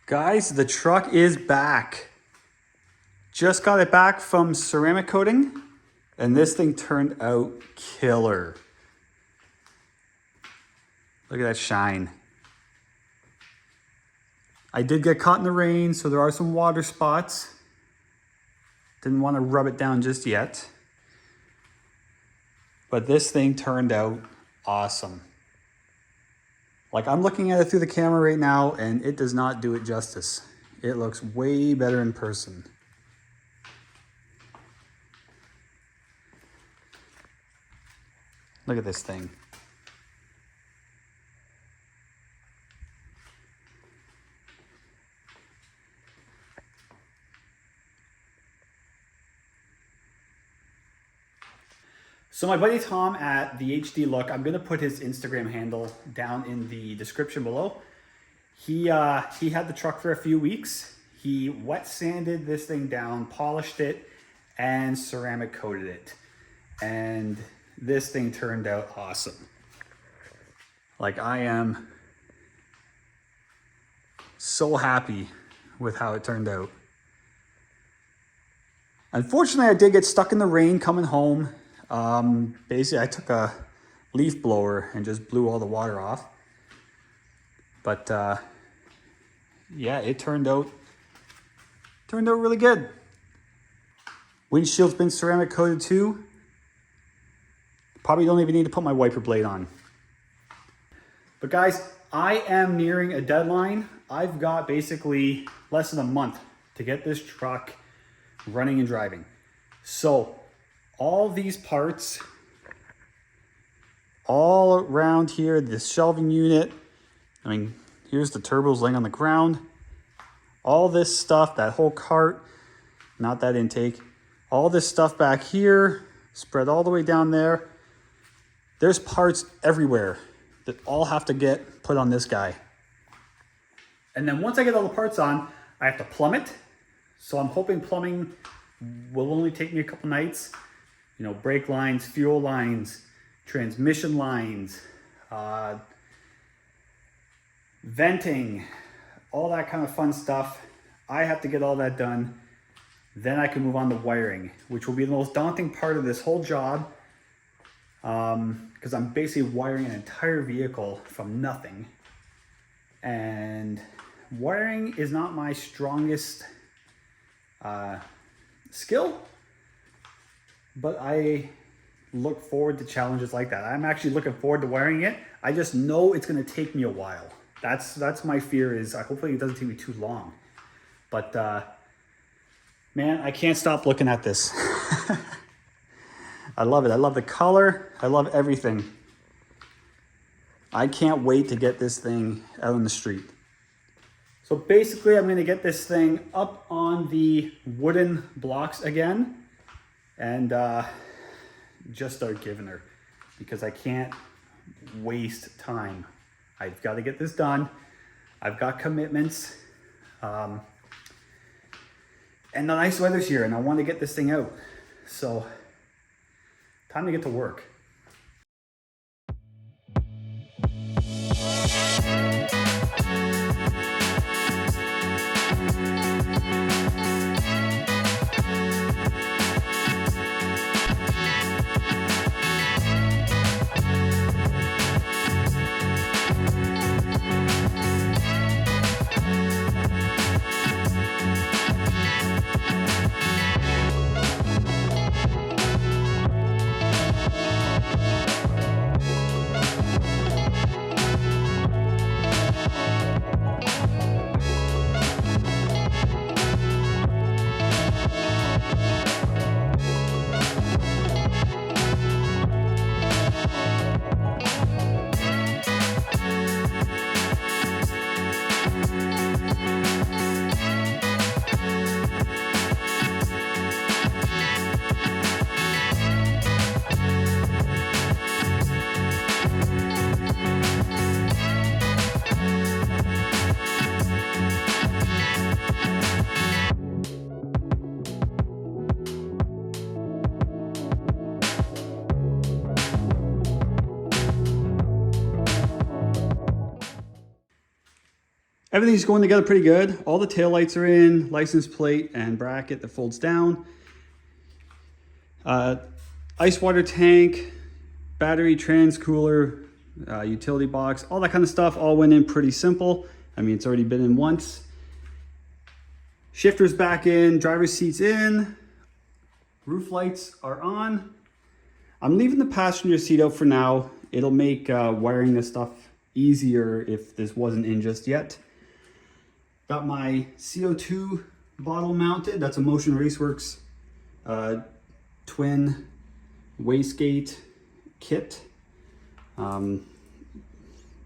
Guys, the truck is back. Just got it back from ceramic coating, and this thing turned out killer. Look at that shine. I did get caught in the rain, so there are some water spots. Didn't want to rub it down just yet. But this thing turned out awesome. Like, I'm looking at it through the camera right now, and it does not do it justice. It looks way better in person. Look at this thing. So my buddy Tom at the HD Look, I'm gonna put his Instagram handle down in the description below. He had the truck for a few weeks. He wet sanded this thing down, polished it, and ceramic coated it. And this thing turned out awesome. Like, I am so happy with how it turned out. Unfortunately, I did get stuck in the rain coming home. Basically, I took a leaf blower and just blew all the water off. But yeah, it turned out really good. Windshield's been ceramic coated too. Probably don't even need to put my wiper blade on. But guys, I am nearing a deadline. I've got basically less than a month to get this truck running and driving. So all these parts, all around here, this shelving unit, I mean, here's the turbos laying on the ground. All this stuff, that whole cart, not that intake, all this stuff back here, spread all the way down there. There's parts everywhere that all have to get put on this guy. And then once I get all the parts on, I have to plumb it. So I'm hoping plumbing will only take me a couple nights. You know, brake lines, fuel lines, transmission lines, venting, all that kind of fun stuff. I have to get all that done. Then I can move on to wiring, which will be the most daunting part of this whole job. Because I'm basically wiring an entire vehicle from nothing. And wiring is not my strongest skill. But I look forward to challenges like that. I'm actually looking forward to wiring it. I just know it's going to take me a while. That's my fear, is hopefully it doesn't take me too long. But man, I can't stop looking at this. I love it. I love the color. I love everything. I can't wait to get this thing out on the street. So basically, I'm going to get this thing up on the wooden blocks again. And just start giving her, because I can't waste time. I've got to get this done. I've got commitments. And the nice weather's here, and I want to get this thing out. So, time to get to work. Everything's going together pretty good. All the taillights are in, license plate and bracket that folds down. Ice water tank, battery, trans cooler, utility box, all that kind of stuff all went in pretty simple. I mean, it's already been in once. Shifter's back in, driver's seat's in, roof lights are on. I'm leaving the passenger seat out for now. It'll make wiring this stuff easier if this wasn't in just yet. Got my CO2 bottle mounted. That's a Motion Raceworks twin wastegate kit.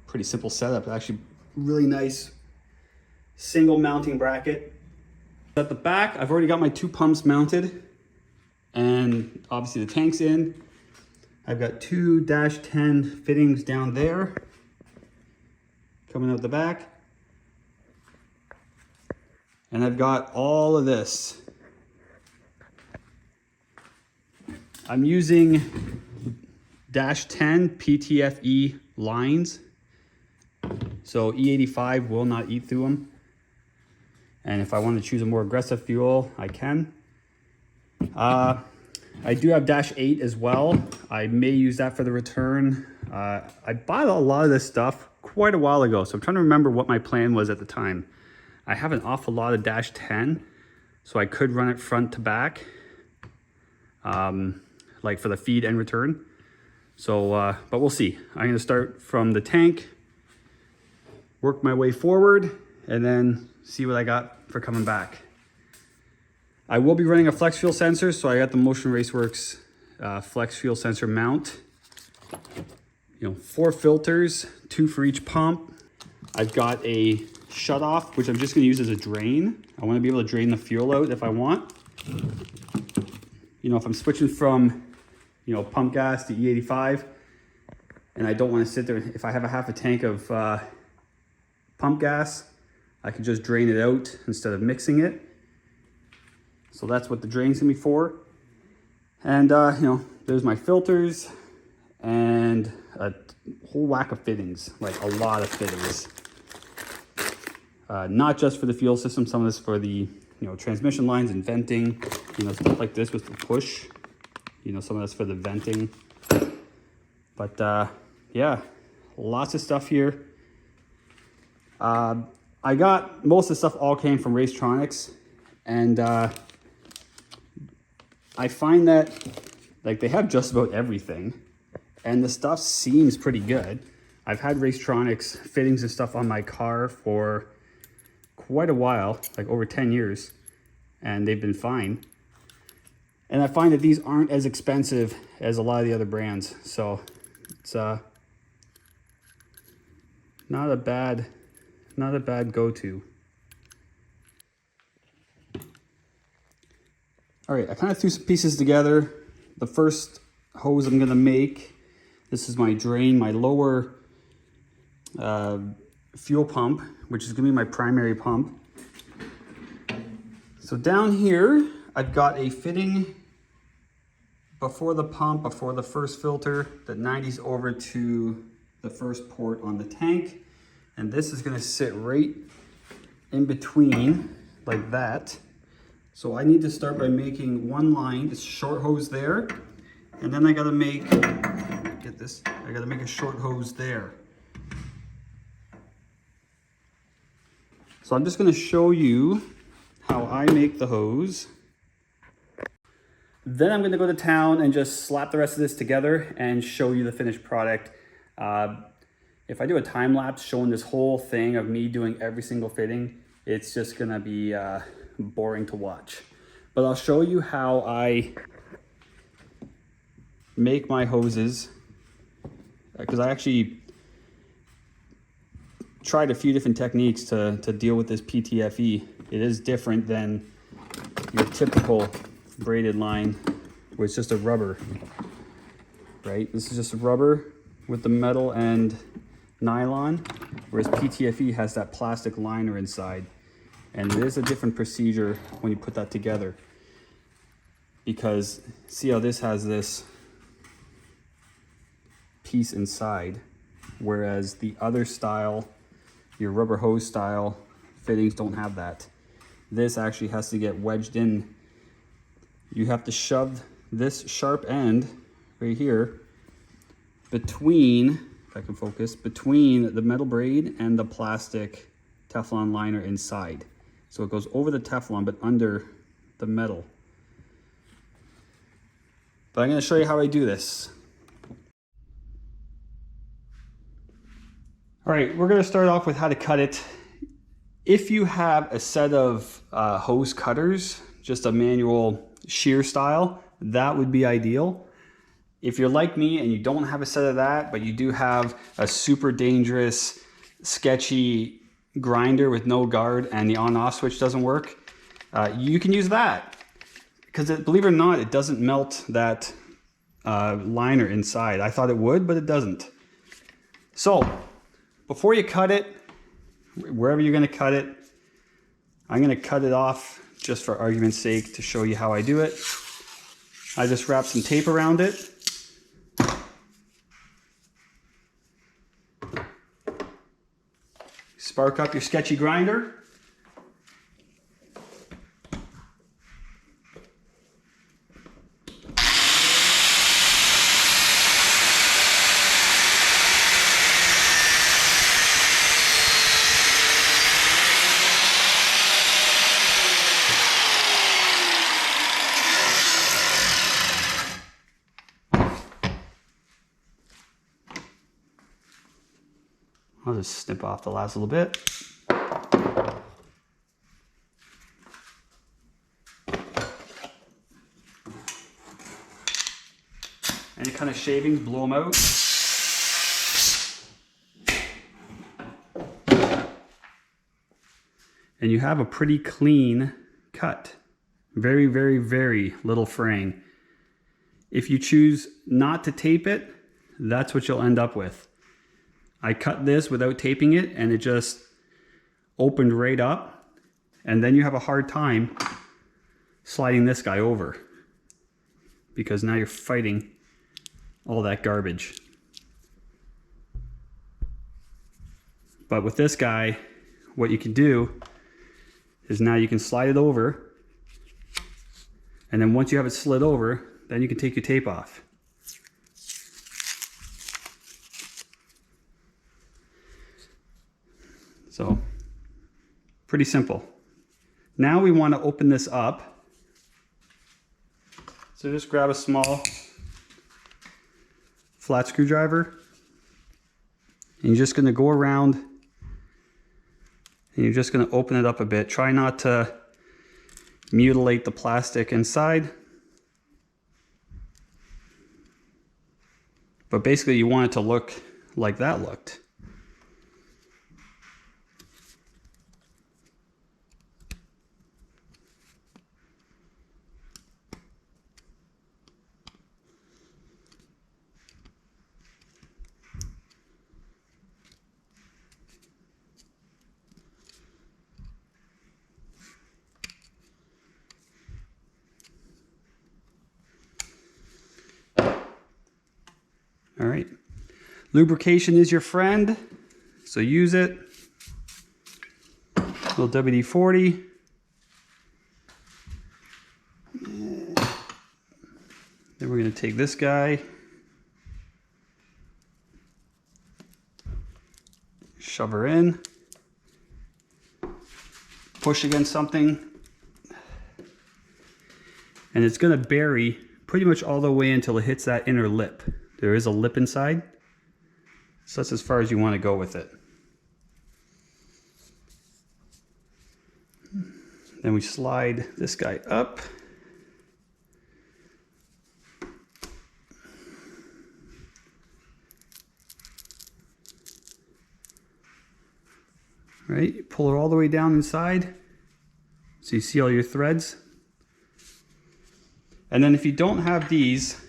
Pretty simple setup. Actually, really nice single mounting bracket. At the back, I've already got my 2 pumps mounted, and obviously the tank's in. I've got 2 -10 fittings down there coming out the back. And I've got all of this. I'm using -10 PTFE lines, so E85 will not eat through them. And if I want to choose a more aggressive fuel, I can. I do have -8 as well. I may use that for the return. I bought a lot of this stuff quite a while ago, so I'm trying to remember what my plan was at the time. I have an awful lot of -10, so I could run it front to back, like for the feed and return. So, but we'll see. I'm gonna start from the tank, work my way forward, and then see what I got for coming back. I will be running a flex fuel sensor, so I got the Motion Raceworks flex fuel sensor mount. 4 filters, 2 for each pump. I've got a shut off, which I'm just gonna use as a drain. I wanna be able to drain the fuel out if I want. If I'm switching from, pump gas to E85, and I don't wanna sit there, if I have a half a tank of pump gas, I can just drain it out instead of mixing it. So that's what the drain's gonna be for. And there's my filters and a whole whack of fittings, like a lot of fittings. Not just for the fuel system, some of this for the transmission lines and venting, stuff like this with the push. Some of that's for the venting. But yeah, lots of stuff here. I got most of the stuff all came from Racetronix, and I find that they have just about everything, and the stuff seems pretty good. I've had Racetronix fittings and stuff on my car for quite a while, like over 10 years, and they've been fine. And I find that these aren't as expensive as a lot of the other brands, so it's not a bad go-to. All right, I kind of threw some pieces together. The first hose I'm gonna make, this is my drain, my lower fuel pump, which is gonna be my primary pump. So down here, I've got a fitting before the pump, before the first filter, that 90s over to the first port on the tank. And this is gonna sit right in between like that. So I need to start by making one line, this short hose there. And then I gotta make, get this, I gotta make a short hose there. So I'm just gonna show you how I make the hose. Then I'm gonna go to town and just slap the rest of this together and show you the finished product. If I do a time lapse showing this whole thing of me doing every single fitting, it's just gonna be boring to watch. But I'll show you how I make my hoses, because I actually tried a few different techniques to deal with this PTFE. It is different than your typical braided line where it's just a rubber, right? This is just a rubber with the metal and nylon, whereas PTFE has that plastic liner inside. And it is a different procedure when you put that together, because see how this has this piece inside, whereas the other style, your rubber hose style, fittings don't have that. This actually has to get wedged in. You have to shove this sharp end right here between, if I can focus, between the metal braid and the plastic Teflon liner inside. So it goes over the Teflon but under the metal. But I'm going to show you how I do this. All right, we're going to start off with how to cut it. If you have a set of hose cutters, just a manual shear style, that would be ideal. If you're like me and you don't have a set of that, but you do have a super dangerous, sketchy grinder with no guard and the on-off switch doesn't work, you can use that. Because believe it or not, it doesn't melt that liner inside. I thought it would, but it doesn't. So before you cut it, wherever you're going to cut it, I'm going to cut it off just for argument's sake to show you how I do it. I just wrap some tape around it. Spark up your sketchy grinder. I'll just snip off the last little bit. Any kind of shavings, blow them out. And you have a pretty clean cut. Very, very, very little fraying. If you choose not to tape it, that's what you'll end up with. I cut this without taping it and it just opened right up, and then you have a hard time sliding this guy over because now you're fighting all that garbage. But with this guy, what you can do is now you can slide it over, and then once you have it slid over, then you can take your tape off. So, pretty simple. Now we want to open this up. So just grab a small flat screwdriver, and you're just going to go around and you're just going to open it up a bit. Try not to mutilate the plastic inside. But basically you want it to look like that looked. All right, lubrication is your friend, so use it. A little WD-40. Then we're going to take this guy, shove her in, push against something, and it's going to bury pretty much all the way until it hits that inner lip. There is a lip inside, so that's as far as you want to go with it. Then we slide this guy up. Right, you pull it all the way down inside so you see all your threads. And then if you don't have these,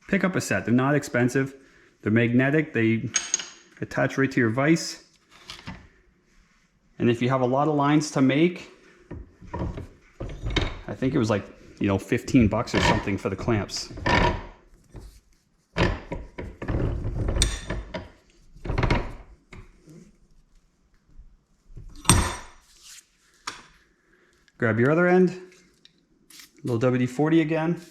pick up a set. They're not expensive. They're magnetic. They attach right to your vise. And if you have a lot of lines to make, I think it was like, 15 bucks or something for the clamps. Grab your other end, little WD-40 again.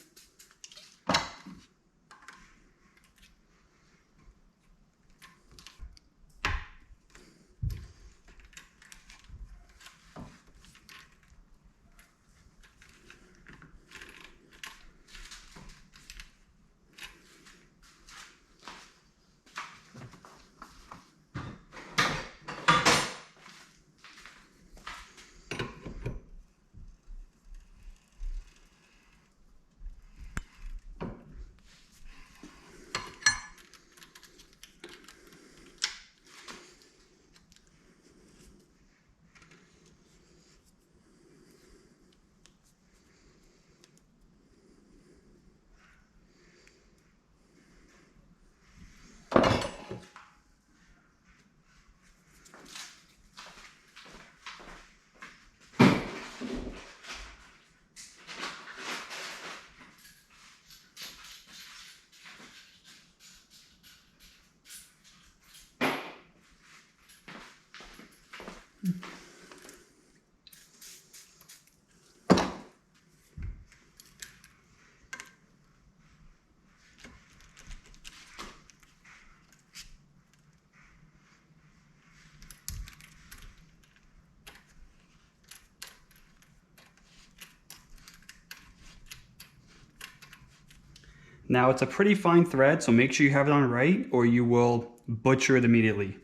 Now it's a pretty fine thread, so make sure you have it on right or you will butcher it immediately.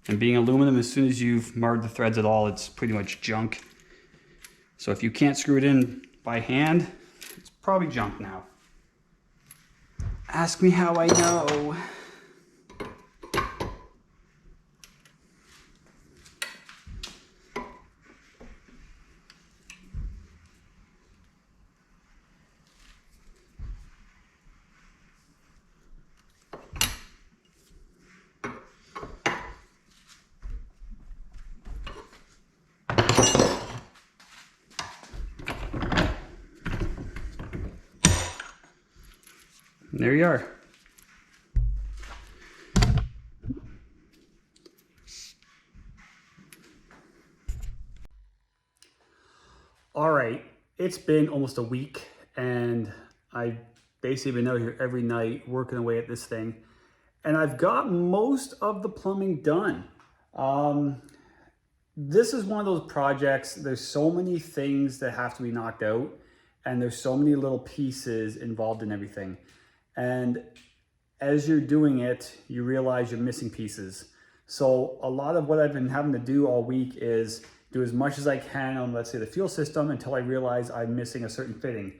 And being aluminum, as soon as you've marred the threads at all, it's pretty much junk. So if you can't screw it in by hand, it's probably junk now. Ask me how I know. There you are. All right, it's been almost a week and I've basically been out here every night working away at this thing. And I've got most of the plumbing done. This is one of those projects, there's so many things that have to be knocked out and there's so many little pieces involved in everything. And as you're doing it, you realize you're missing pieces. So a lot of what I've been having to do all week is do as much as I can on, let's say, the fuel system until I realize I'm missing a certain fitting.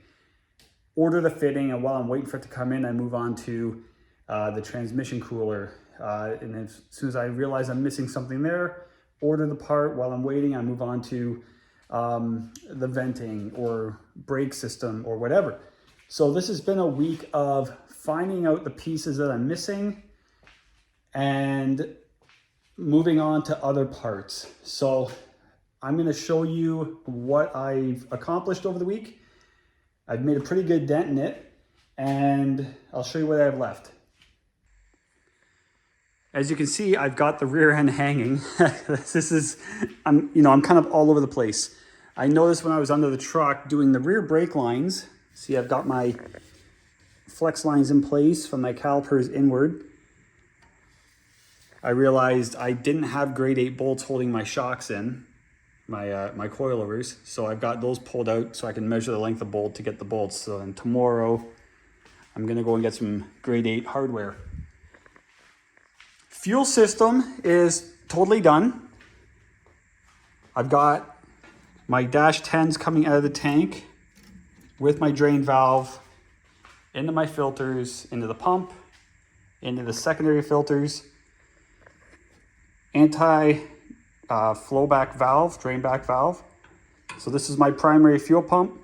Order the fitting, and while I'm waiting for it to come in, I move on to the transmission cooler. And as soon as I realize I'm missing something there, order the part. While I'm waiting, I move on to the venting or brake system or whatever. So this has been a week of finding out the pieces that I'm missing and moving on to other parts. So I'm going to show you what I've accomplished over the week. I've made a pretty good dent in it, and I'll show you what I have left. As you can see, I've got the rear end hanging. I'm kind of all over the place. I noticed when I was under the truck doing the rear brake lines, see, I've got my flex lines in place from my calipers inward. I realized I didn't have grade 8 bolts holding my shocks in, my coilovers. So I've got those pulled out so I can measure the length of bolt to get the bolts. So then tomorrow, I'm gonna go and get some grade 8 hardware. Fuel system is totally done. I've got my dash 10s coming out of the tank with my drain valve into my filters, into the pump, into the secondary filters, flow back valve, drain back valve. So this is my primary fuel pump.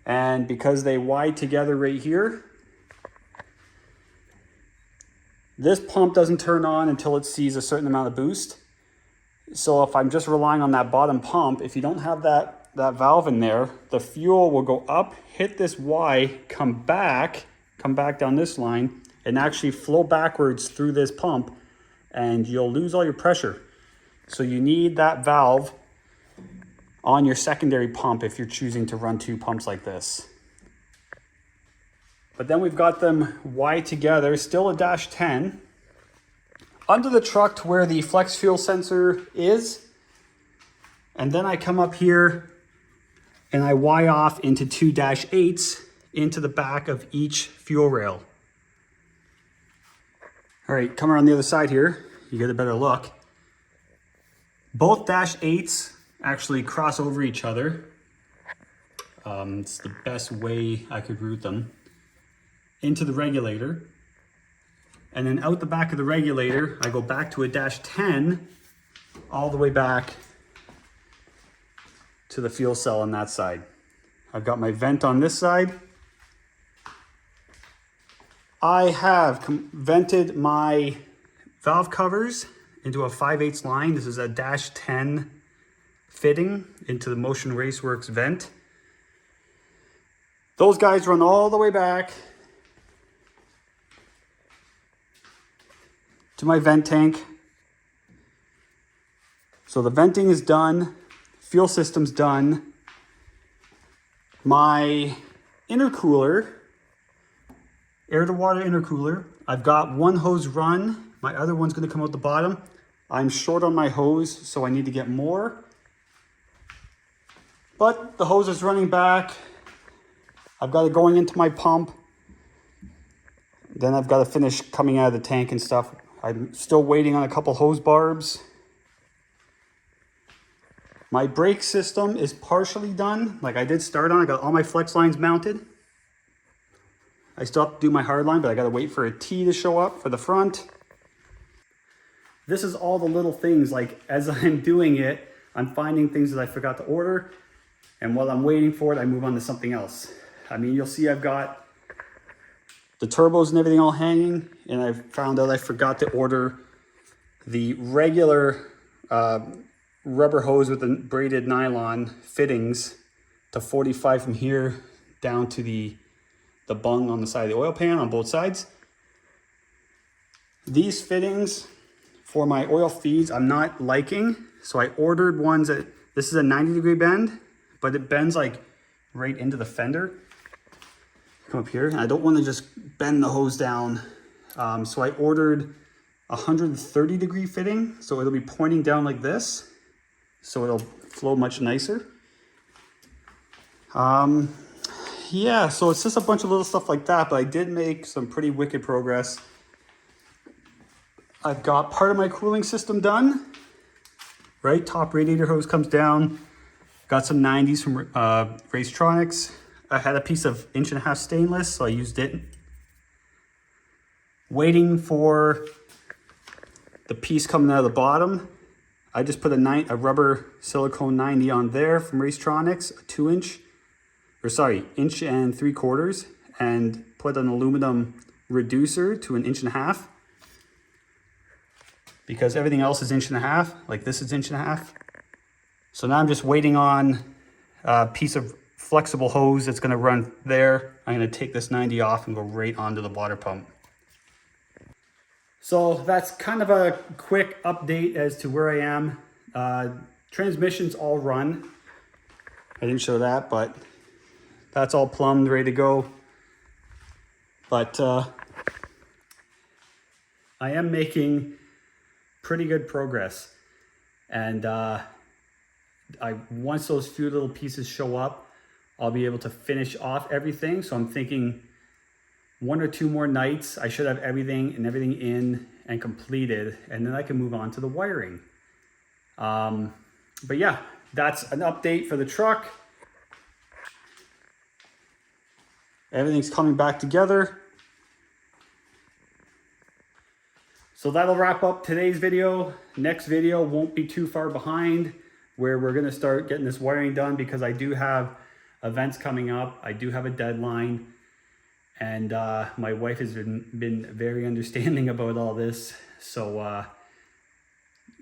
And because they wide together right here, this pump doesn't turn on until it sees a certain amount of boost. So if I'm just relying on that bottom pump, if you don't have that valve in there, the fuel will go up, hit this Y, come back down this line, and actually flow backwards through this pump, and you'll lose all your pressure. So you need that valve on your secondary pump if you're choosing to run 2 pumps like this. But then we've got them wired together, still a -10. Under the truck to where the flex fuel sensor is. And then I come up here and I wire off into 2 -8s into the back of each fuel rail. All right, come around the other side here, you get a better look. Both -8s actually cross over each other. It's the best way I could route them. Into the regulator. And then out the back of the regulator, I go back to a -10, all the way back to the fuel cell on that side. I've got my vent on this side. I have vented my valve covers into a 5/8 line. This is a -10 fitting into the Motion Raceworks vent. Those guys run all the way back to my vent tank. So the venting is done, fuel system's done. My intercooler, air to water intercooler, I've got one hose run, my other one's gonna come out the bottom. I'm short on my hose, so I need to get more. But the hose is running back. I've got it going into my pump. Then I've got to finish coming out of the tank and stuff. I'm still waiting on a couple hose barbs. My brake system is partially done. Like I did start on, I got all my flex lines mounted. I still have to do my hard line, but I got to wait for a T to show up for the front. This is all the little things, like as I'm doing it, I'm finding things that I forgot to order. And while I'm waiting for it, I move on to something else. I mean, you'll see I've got the turbos and everything all hanging, and I found out I forgot to order the regular rubber hose with the braided nylon fittings to 45 from here down to the bung on the side of the oil pan on both sides. These fittings for my oil feeds I'm not liking, so I ordered ones that, this is a 90-degree bend, but it bends like right into the fender. Come up here, and I don't want to just bend the hose down. So I ordered a 130-degree fitting, so it'll be pointing down like this, so it'll flow much nicer. Yeah, so it's just a bunch of little stuff like that, but I did make some pretty wicked progress. I've got part of my cooling system done, right? Top radiator hose comes down. Got some 90s from Racetronix. I had a piece of 1.5 inch stainless, so I used it. Waiting for the piece coming out of the bottom. I just put a rubber silicone 90 on there from Racetronix, a 2-inch, or sorry, 1 3/4 inch, and put an aluminum reducer to 1.5 inch. Because everything else is 1.5 inch, like this is 1.5 inch. So now I'm just waiting on a piece of flexible hose that's gonna run there. I'm gonna take this 90 off and go right onto the water pump. So that's kind of a quick update as to where I am. Transmissions all run. I didn't show that, but that's all plumbed, ready to go. But I am making pretty good progress. And once those few little pieces show up, I'll be able to finish off everything. So I'm thinking 1 or 2 more nights, I should have everything in and completed, and then I can move on to the wiring. But yeah, that's an update for the truck. Everything's coming back together. So that'll wrap up today's video. Next video won't be too far behind, where we're gonna start getting this wiring done, because I do have events coming up. I do have a deadline. And my wife has been very understanding about all this. So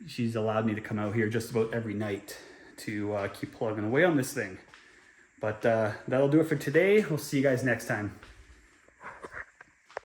she's allowed me to come out here just about every night to keep plugging away on this thing. But that'll do it for today. We'll see you guys next time.